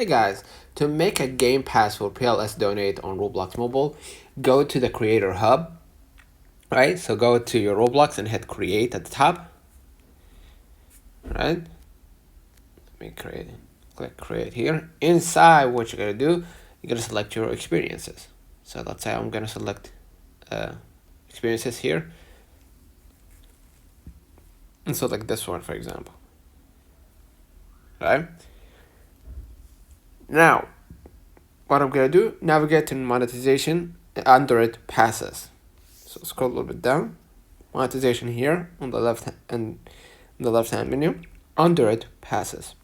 Hey guys, to make a game pass for PLS Donate on Roblox Mobile, go to the Creator Hub, right? So go to your Roblox and hit Create at the top, right? Let me click Create here. Inside, what you're gonna do, you're gonna select your experiences. So let's say I'm gonna select experiences here, and select this one, for example, right? Now, what I'm gonna do, navigate to monetization, under it passes. So scroll a little bit down, monetization here on the left and the left hand menu, under it passes.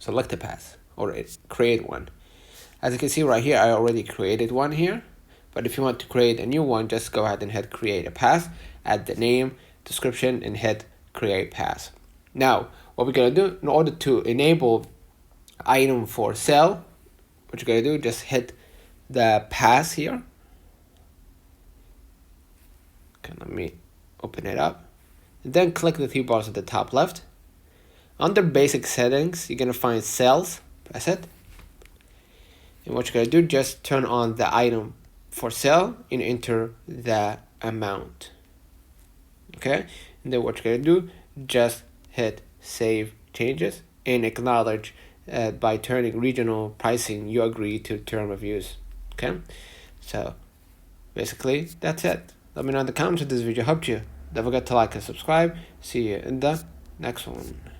Select a pass or create one. As you can see right here, I already created one here, but if you want to create a new one, just go ahead and hit create a pass, add the name, description, and hit create pass. Now, what we're gonna do in order to enable item for sale, what you're gonna do, just hit the pass here. Okay, let me open it up. And then click the three bars at the top left. Under basic settings, you're gonna find sales, press it. And what you're gonna do, just turn on the item for sale and enter the amount. Okay, and then what you're gonna do, just hit save changes and acknowledge by turning regional pricing, you agree to term of use. Okay, so basically that's it. Let me know in the comments if this video helped you. Don't forget to like and subscribe. See you in the next one.